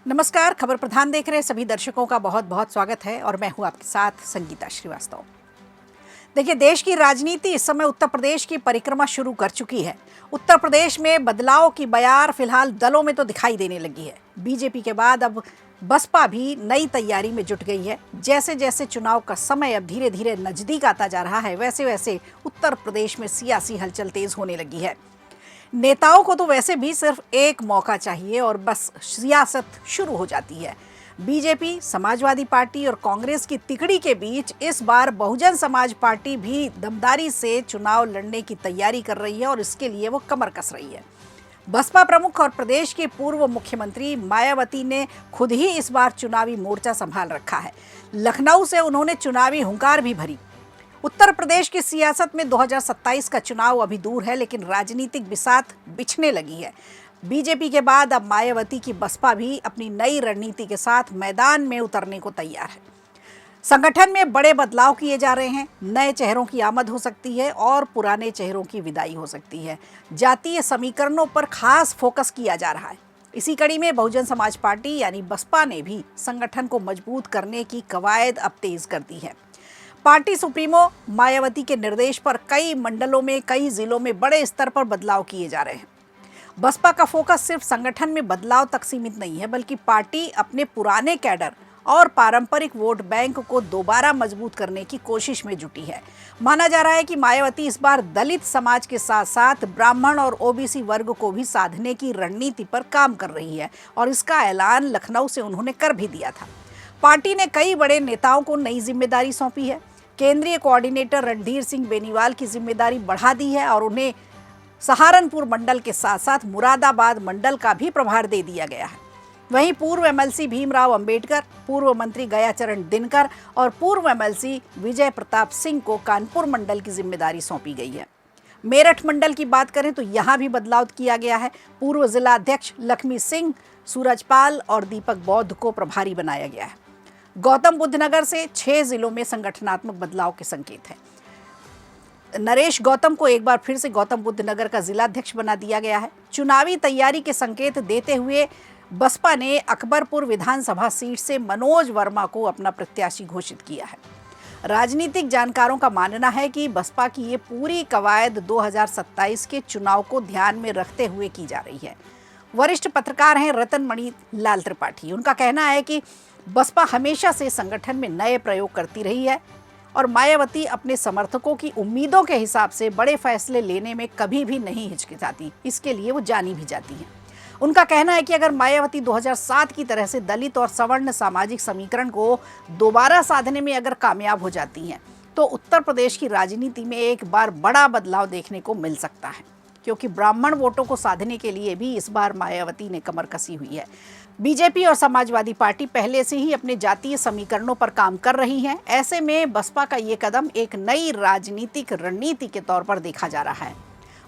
नमस्कार। खबर प्रधान देख रहे सभी दर्शकों का बहुत बहुत स्वागत है और मैं हूं आपके साथ संगीता श्रीवास्तव। देखिए, देश की राजनीति इस समय उत्तर प्रदेश की परिक्रमा शुरू कर चुकी है। उत्तर प्रदेश में बदलाव की बयार फिलहाल दलों में तो दिखाई देने लगी है। बीजेपी के बाद अब बसपा भी नई तैयारी में जुट गई है। जैसे जैसे चुनाव का समय अब धीरे धीरे नजदीक आता जा रहा है, वैसे वैसे उत्तर प्रदेश में सियासी हलचल तेज होने लगी है। नेताओं को तो वैसे भी सिर्फ एक मौका चाहिए और बस सियासत शुरू हो जाती है। बीजेपी, समाजवादी पार्टी और कांग्रेस की तिकड़ी के बीच इस बार बहुजन समाज पार्टी भी दमदारी से चुनाव लड़ने की तैयारी कर रही है और इसके लिए वो कमर कस रही है। बसपा प्रमुख और प्रदेश की पूर्व मुख्यमंत्री मायावती ने खुद ही इस बार चुनावी मोर्चा संभाल रखा है। लखनऊ से उन्होंने चुनावी हुंकार भी भरी। उत्तर प्रदेश की सियासत में 2027 का चुनाव अभी दूर है, लेकिन राजनीतिक बिसात बिछने लगी है। बीजेपी के बाद अब मायावती की बसपा भी अपनी नई रणनीति के साथ मैदान में उतरने को तैयार है। संगठन में बड़े बदलाव किए जा रहे हैं। नए चेहरों की आमद हो सकती है और पुराने चेहरों की विदाई हो सकती है। जातीय समीकरणों पर खास फोकस किया जा रहा है। इसी कड़ी में बहुजन समाज पार्टी यानी बसपा ने भी संगठन को मजबूत करने की कवायद अब तेज कर दी है। पार्टी सुप्रीमो मायावती के निर्देश पर कई मंडलों में, कई जिलों में बड़े स्तर पर बदलाव किए जा रहे हैं। बसपा का फोकस सिर्फ संगठन में बदलाव तक सीमित नहीं है, बल्कि पार्टी अपने पुराने कैडर और पारंपरिक वोट बैंक को दोबारा मजबूत करने की कोशिश में जुटी है। माना जा रहा है कि मायावती इस बार दलित समाज के साथ साथ ब्राह्मण और ओबीसी वर्ग को भी साधने की रणनीति पर काम कर रही है और इसका ऐलान लखनऊ से उन्होंने कर भी दिया था। पार्टी ने कई बड़े नेताओं को नई जिम्मेदारी सौंपी है। केंद्रीय कोऑर्डिनेटर रणधीर सिंह बेनीवाल की जिम्मेदारी बढ़ा दी है और उन्हें सहारनपुर मंडल के साथ साथ मुरादाबाद मंडल का भी प्रभार दे दिया गया है। वहीं पूर्व एमएलसी भीमराव अंबेडकर, पूर्व मंत्री गयाचरण दिनकर और पूर्व एमएलसी विजय प्रताप सिंह को कानपुर मंडल की जिम्मेदारी सौंपी गई है। मेरठ मंडल की बात करें तो यहाँ भी बदलाव किया गया है। पूर्व जिला अध्यक्ष लक्ष्मी सिंह, सूरजपाल और दीपक बौद्ध को प्रभारी बनाया गया है। गौतम बुद्ध नगर से 6 जिलों में संगठनात्मक बदलाव के संकेत हैं। नरेश गौतम को एक बार फिर से गौतम बुद्ध नगर का जिलाध्यक्ष बना दिया गया है। चुनावी तैयारी के संकेत देते हुए बसपा ने अकबरपुर विधानसभा सीट से मनोज वर्मा को अपना प्रत्याशी घोषित किया है। राजनीतिक जानकारों का मानना है कि बसपा की ये पूरी कवायद 2027 के चुनाव को ध्यान में रखते हुए की जा रही है। वरिष्ठ पत्रकार हैं रतनमणि लाल त्रिपाठी। उनका कहना है कि बसपा हमेशा से संगठन में नए प्रयोग करती रही है और मायावती अपने समर्थकों की उम्मीदों के हिसाब से बड़े फैसले लेने में कभी भी नहीं हिचकिचाती। इसके लिए वो जानी भी जाती हैं। उनका कहना है कि अगर मायावती 2007 की तरह से दलित और सवर्ण सामाजिक समीकरण को दोबारा साधने में अगर कामयाब हो जाती हैं तो उत्तर प्रदेश की राजनीति में एक बार बड़ा बदलाव देखने को मिल सकता है, क्योंकि ब्राह्मण वोटों को साधने के लिए भी इस बार मायावती ने कमर कसी हुई है। बीजेपी और समाजवादी पार्टी पहले से ही अपने जातीय समीकरणों पर काम कर रही हैं। ऐसे में बसपा का ये कदम एक नई राजनीतिक रणनीति के तौर पर देखा जा रहा है।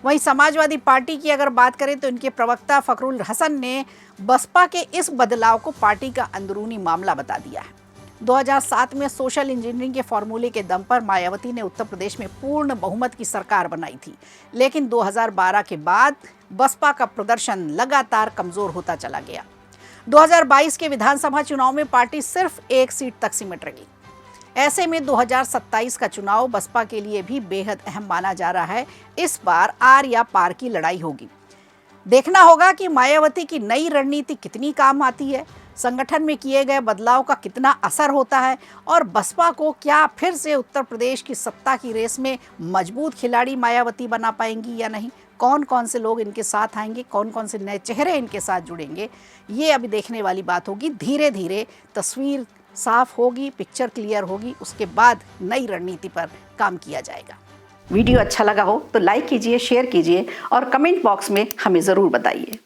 वहीं समाजवादी पार्टी की अगर बात करें तो इनके प्रवक्ता फखरुल हसन ने बसपा के इस बदलाव को पार्टी का अंदरूनी मामला बता दिया है। 2007 में सोशल इंजीनियरिंग के फॉर्मूले के दम पर मायावती ने उत्तर प्रदेश में पूर्ण बहुमत की सरकार बनाई थी, लेकिन 2012 के बाद बसपा का प्रदर्शन लगातार कमजोर होता चला गया। 2022 के विधानसभा चुनाव में पार्टी सिर्फ एक सीट तक सिमट रही। ऐसे में 2027 का चुनाव बसपा के लिए भी बेहद अहम माना जा रहा है। इस बार आर या पार की लड़ाई होगी। देखना होगा कि मायावती की नई रणनीति कितनी काम आती है, संगठन में किए गए बदलाव का कितना असर होता है और बसपा को क्या फिर से उत्तर प्रदेश की सत्ता की रेस में मजबूत खिलाड़ी मायावती बना पाएंगी या नहीं। कौन कौन से लोग इनके साथ आएंगे, कौन कौन से नए चेहरे इनके साथ जुड़ेंगे, ये अभी देखने वाली बात होगी। धीरे धीरे तस्वीर साफ होगी, पिक्चर क्लियर होगी, उसके बाद नई रणनीति पर काम किया जाएगा। वीडियो अच्छा लगा हो तो लाइक कीजिए, शेयर कीजिए और कमेंट बॉक्स में हमें ज़रूर बताइए।